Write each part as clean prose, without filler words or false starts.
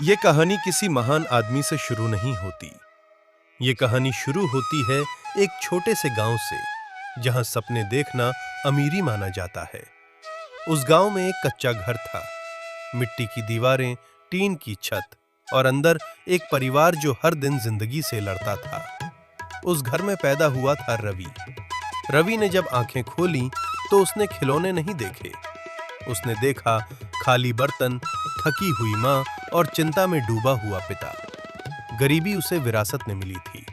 ये कहानी किसी महान आदमी से शुरू नहीं होती। ये कहानी शुरू होती है एक छोटे से गांव से, जहां सपने देखना अमीरी माना जाता है। उस गांव में एक कच्चा घर था, मिट्टी की दीवारें, टीन की छत और अंदर एक परिवार जो हर दिन जिंदगी से लड़ता था। उस घर में पैदा हुआ था रवि। रवि ने जब आंखें खोली तो उसने खिलौने नहीं देखे। उसने देखा खाली बर्तन, थकी हुई मां और चिंता में डूबा हुआ पिता। गरीबी उसे विरासत में मिली थी।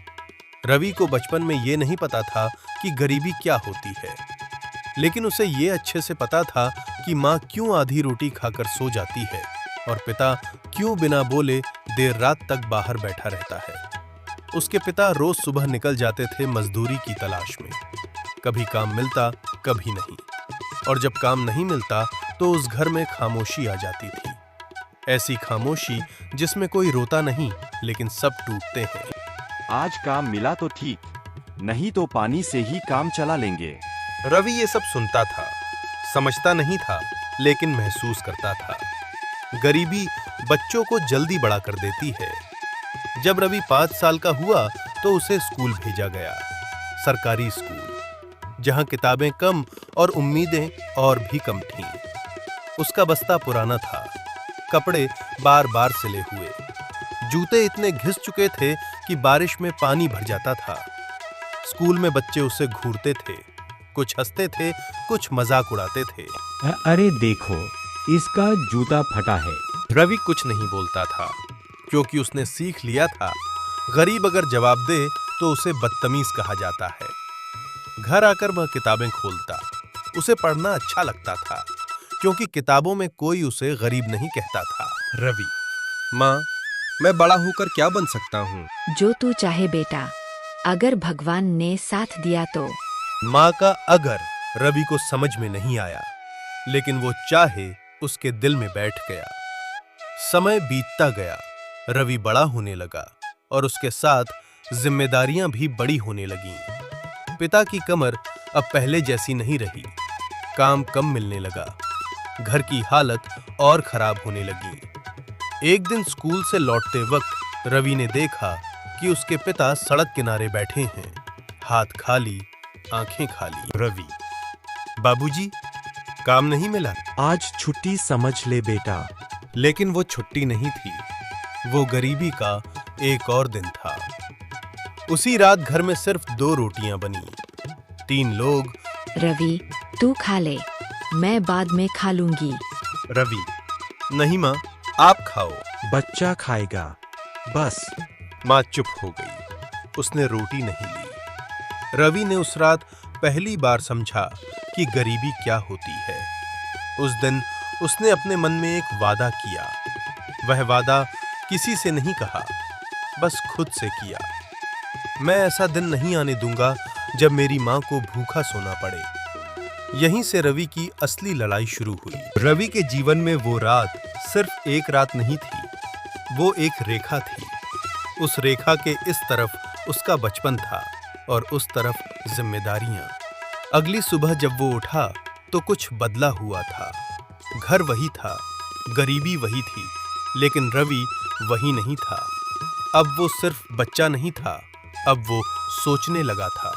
रवि को बचपन में यह नहीं पता था कि गरीबी क्या होती है, लेकिन उसे यह अच्छे से पता था कि मां क्यों आधी रोटी खाकर सो जाती है और पिता क्यों बिना बोले देर रात तक बाहर बैठा रहता है। उसके पिता रोज सुबह निकल जाते थे मजदूरी की तलाश में। कभी काम मिलता, कभी नहीं, और जब काम नहीं मिलता तो उस घर में खामोशी आ जाती थी। ऐसी खामोशी जिसमें कोई रोता नहीं, लेकिन सब टूटते हैं। आज काम मिला तो ठीक, नहीं तो पानी से ही काम चला लेंगे। रवि ये सब सुनता था, समझता नहीं था, लेकिन महसूस करता था। गरीबी बच्चों को जल्दी बड़ा कर देती है। जब रवि 5 साल का हुआ तो उसे स्कूल भेजा गया, सरकारी स्कूल, जहां किताबें कम और उम्मीदें और भी कम थीं। उसका बस्ता पुराना था, कपड़े बार बार सिले हुए, जूते इतने घिस चुके थे कि बारिश में पानी भर जाता था। स्कूल में बच्चे उसे घूरते थे, कुछ हंसते थे, कुछ मजाक उड़ाते थे। अरे देखो, इसका जूता फटा है। रवि कुछ नहीं बोलता था, क्योंकि उसने सीख लिया था गरीब अगर जवाब दे तो उसे बदतमीज कहा जाता है। घर आकर वह किताबें खोलता। उसे पढ़ना अच्छा लगता था, क्योंकि किताबों में कोई उसे गरीब नहीं कहता था। रवि, माँ, मैं बड़ा होकर क्या बन सकता हूँ? जो तू चाहे बेटा, अगर भगवान ने साथ दिया तो। माँ का अगर रवि को समझ में नहीं आया, लेकिन वो चाहे उसके दिल में बैठ गया। समय बीतता गया, रवि बड़ा होने लगा और उसके साथ जिम्मेदारियां भी बड़ी होने लगीं। पिता की कमर अब पहले जैसी नहीं रही, काम कम मिलने लगा, घर की हालत और खराब होने लगी। एक दिन स्कूल से लौटते वक्त रवि ने देखा कि उसके पिता सड़क किनारे बैठे हैं, हाथ खाली, आंखें खाली। रवि, बाबूजी, काम नहीं मिला? आज छुट्टी समझ ले बेटा। लेकिन वो छुट्टी नहीं थी, वो गरीबी का एक और दिन था। उसी रात घर में सिर्फ 2 रोटियां बनी। 3 लोग। रवि, तू खा ले, मैं बाद में खा लूंगी। रवि, नहीं माँ, आप खाओ। बच्चा खाएगा, बस। माँ चुप हो गई, उसने रोटी नहीं ली। रवि ने उस रात पहली बार समझा कि गरीबी क्या होती है। उस दिन उसने अपने मन में एक वादा किया। वह वादा किसी से नहीं कहा, बस खुद से किया। मैं ऐसा दिन नहीं आने दूंगा जब मेरी मां को भूखा सोना पड़े। यहीं से रवि की असली लड़ाई शुरू हुई। रवि के जीवन में वो रात सिर्फ एक रात नहीं थी, वो एक रेखा थी। उस रेखा के इस तरफ उसका बचपन था और उस तरफ जिम्मेदारियां। अगली सुबह जब वो उठा तो कुछ बदला हुआ था। घर वही था, गरीबी वही थी, लेकिन रवि वही नहीं था। अब वो सिर्फ बच्चा नहीं था, अब वो सोचने लगा था।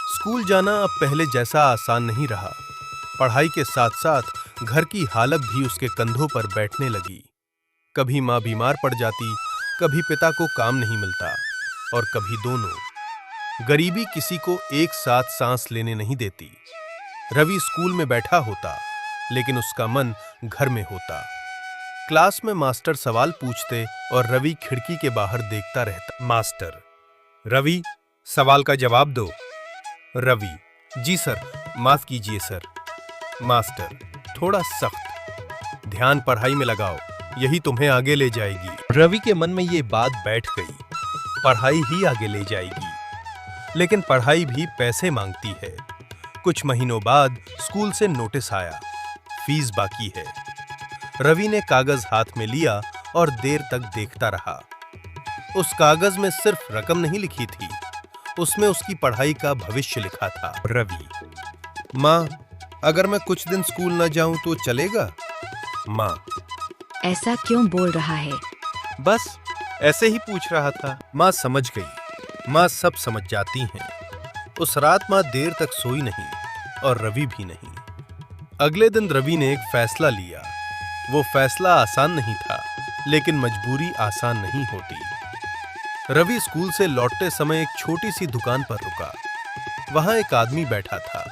स्कूल जाना अब पहले जैसा आसान नहीं रहा। पढ़ाई के साथ साथ घर की हालत भी उसके कंधों पर बैठने लगी। कभी माँ बीमार पड़ जाती, कभी पिता को काम नहीं मिलता और कभी दोनों। गरीबी किसी को एक साथ सांस लेने नहीं देती। रवि स्कूल में बैठा होता, लेकिन उसका मन घर में होता। क्लास में मास्टर सवाल पूछते और रवि खिड़की के बाहर देखता रहता। मास्टर, रवि, सवाल का जवाब दो। रवि, जी सर, माफ कीजिए सर। मास्टर, थोड़ा सख्त, ध्यान पढ़ाई में लगाओ, यही तुम्हें आगे ले जाएगी। रवि के मन में ये बात बैठ गई, पढ़ाई ही आगे ले जाएगी। लेकिन पढ़ाई भी पैसे मांगती है। कुछ महीनों बाद स्कूल से नोटिस आया, फीस बाकी है। रवि ने कागज हाथ में लिया और देर तक देखता रहा। उस कागज में सिर्फ रकम नहीं लिखी थी, उसमें उसकी पढ़ाई का भविष्य लिखा था। रवि, माँ, अगर मैं कुछ दिन स्कूल न जाऊं तो चलेगा? माँ, ऐसा क्यों बोल रहा है? बस ऐसे ही पूछ रहा था। माँ समझ गई। माँ सब समझ जाती हैं। उस रात माँ देर तक सोई नहीं और रवि भी नहीं। अगले दिन रवि ने एक फैसला लिया। वो फैसला आसान नहीं था, लेकिन मजबूरी आसान नहीं होती। रवि स्कूल से लौटते समय एक छोटी सी दुकान पर रुका। वहां एक आदमी बैठा था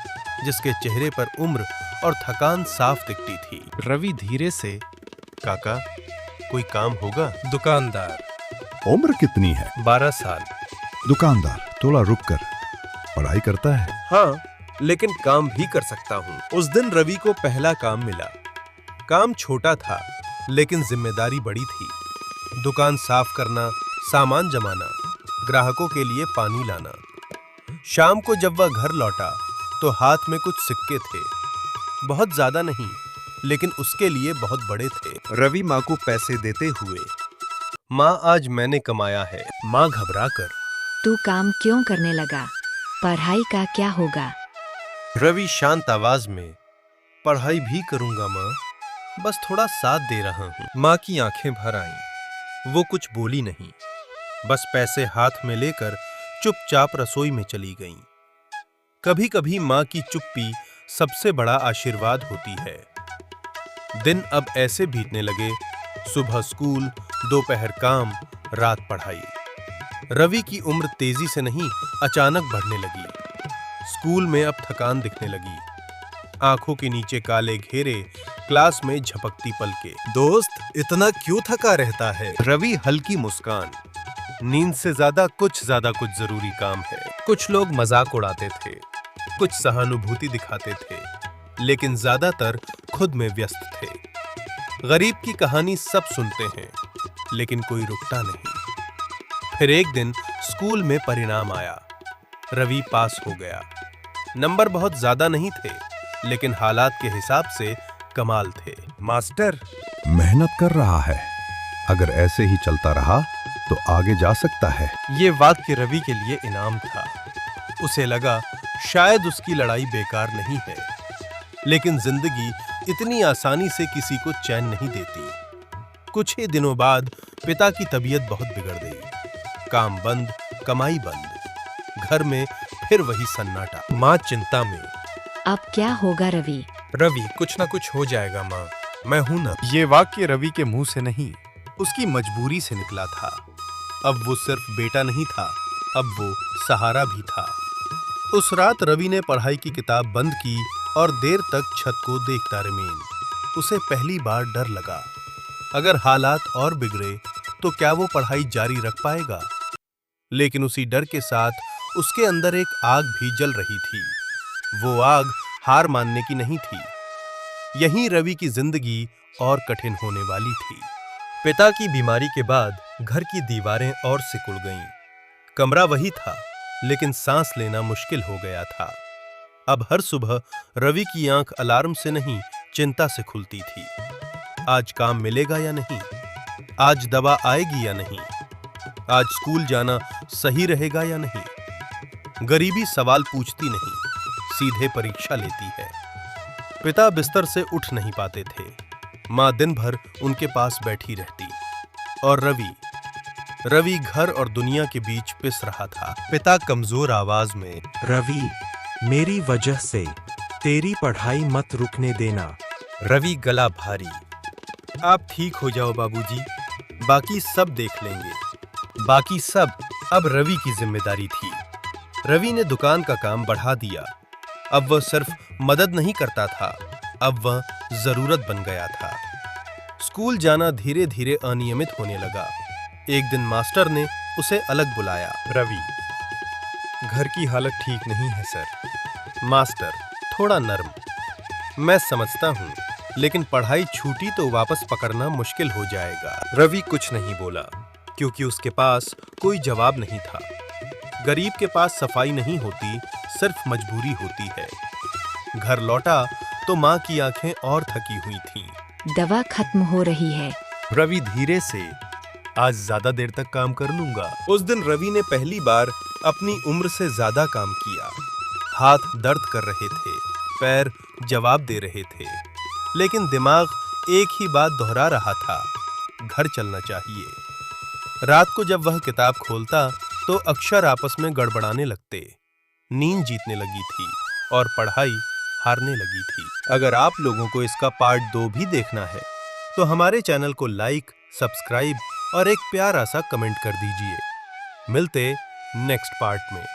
जिसके चेहरे पर उम्र और थकान साफ दिखती थी। रवि धीरे से, काका कोई काम होगा? दुकानदार, उम्र कितनी है? 12 साल। दुकानदार, थोड़ा रुक कर पढ़ाई करता है? हाँ, लेकिन काम भी कर सकता हूँ। उस दिन रवि को पहला काम मिला। काम छोटा था, लेकिन जिम्मेदारी बड़ी थी। दुकान साफ करना, सामान जमाना, ग्राहकों के लिए पानी लाना। शाम को जब वह घर लौटा तो हाथ में कुछ सिक्के थे। बहुत ज्यादा नहीं, लेकिन उसके लिए बहुत बड़े थे। रवि माँ को पैसे देते हुए, माँ आज मैंने कमाया है। माँ घबरा कर, तू काम क्यों करने लगा? पढ़ाई का क्या होगा? रवि शांत आवाज में, पढ़ाई भी करूंगा माँ, बस थोड़ा साथ दे रहा हूँ। माँ की आंखें भर आईं। वो कुछ बोली नहीं, बस पैसे हाथ में लेकर चुपचाप रसोई में चली गईं। कभी कभी माँ की चुप्पी सबसे बड़ा आशीर्वाद होती है। दिन अब ऐसे बीतने लगे, सुबह स्कूल, दोपहर काम, रात पढ़ाई। रवि की उम्र तेजी से नहीं, अचानक बढ़ने लगी। स्कूल में अब थकान दिखने लगी। आंखों के नीचे काले घेरे, क्लास में झपकती पलकें। दोस्त इतना क्यों थका रहता है? रवि हल्की मुस्कान, नींद से ज्यादा कुछ जरूरी काम है। कुछ लोग मजाक उड़ाते थे, कुछ सहानुभूति दिखाते थे, लेकिन ज्यादातर खुद में व्यस्त थे। गरीब की कहानी सब सुनते हैं, लेकिन कोई रुकता नहीं। फिर एक दिन स्कूल में परिणाम आया। रवि पास हो गया। नंबर बहुत ज्यादा नहीं थे, लेकिन हालात के हिसाब से कमाल थे। मास्टर, मेहनत कर रहा है, अगर ऐसे ही चलता रहा तो आगे जा सकता है। ये वाक्य रवि के लिए इनाम था। उसे लगा शायद उसकी लड़ाई बेकार नहीं है, लेकिन जिंदगी इतनी आसानी से किसी को चैन नहीं देती। कुछ ही दिनों बाद पिता की तबीयत बहुत बिगड़ गई। काम बंद, कमाई बंद। घर में फिर वही सन्नाटा। माँ चिंता में, अब क्या होगा रवि? रवि कुछ ना कुछ हो जाएगा माँ, मैं हूं ना। ये वाक्य रवि के मुंह से नहीं, उसकी मजबूरी से निकला था। अब वो सिर्फ बेटा नहीं था, अब वो सहारा भी था। उस रात रवि ने पढ़ाई की किताब बंद की और देर तक छत को देखता रमेन। उसे पहली बार डर लगा, अगर हालात और बिगड़े तो क्या वो पढ़ाई जारी रख पाएगा? लेकिन उसी डर के साथ उसके अंदर एक आग भी जल रही थी। वो आग हार मानने की नहीं थी। यहीं रवि की जिंदगी और कठिन होने वाली थी। पिता की बीमारी के बाद घर की दीवारें और सिकुड़ गईं। कमरा वही था, लेकिन सांस लेना मुश्किल हो गया था। अब हर सुबह रवि की आंख अलार्म से नहीं, चिंता से खुलती थी। आज काम मिलेगा या नहीं? आज दवा आएगी या नहीं? आज स्कूल जाना सही रहेगा या नहीं? गरीबी सवाल पूछती नहीं, सीधे परीक्षा लेती है। पिता बिस्तर से उठ नहीं पाते थे। माँ दिन भर उनके पास बैठी रहती। और रवि घर और दुनिया के बीच पिस रहा था। पिता कमजोर आवाज में, रवि, मेरी वजह से तेरी पढ़ाई मत रुकने देना। रवि गला भारी, आप ठीक हो जाओ बाबूजी, बाकी सब देख लेंगे। बाकी सब अब रवि की जिम्मेदारी थी। रवि ने दुकान का काम बढ़ा दिया। अब वह सिर्फ मदद नहीं करता था, अब वह जरूरत बन गया था। स्कूल जाना धीरे धीरे अनियमित होने लगा। एक दिन मास्टर ने उसे अलग बुलाया। रवि, घर की हालत ठीक नहीं है सर। मास्टर थोड़ा नर्म, मैं समझता हूँ, लेकिन पढ़ाई छूटी तो वापस पकड़ना मुश्किल हो जाएगा। रवि कुछ नहीं बोला, क्योंकि उसके पास कोई जवाब नहीं था। गरीब के पास सफाई नहीं होती, सिर्फ मजबूरी होती है। घर लौटा तो माँ की आंखें और थकी हुई थीं। दवा खत्म हो रही है। रवि धीरे से, आज ज्यादा देर तक काम कर लूंगा। उस दिन रवि ने पहली बार अपनी उम्र से ज्यादा काम किया। हाथ दर्द कर रहे थे, पैर जवाब दे रहे थे, लेकिन दिमाग एक ही बात दोहरा रहा था, घर चलना चाहिए। रात को जब वह किताब खोलता तो अक्षर आपस में गड़बड़ाने लगते। नींद जीतने लगी थी और पढ़ाई हारने लगी थी। अगर आप लोगों को इसका पार्ट 2 भी देखना है तो हमारे चैनल को लाइक, सब्सक्राइब और एक प्यारा सा कमेंट कर दीजिए। मिलते नेक्स्ट पार्ट में।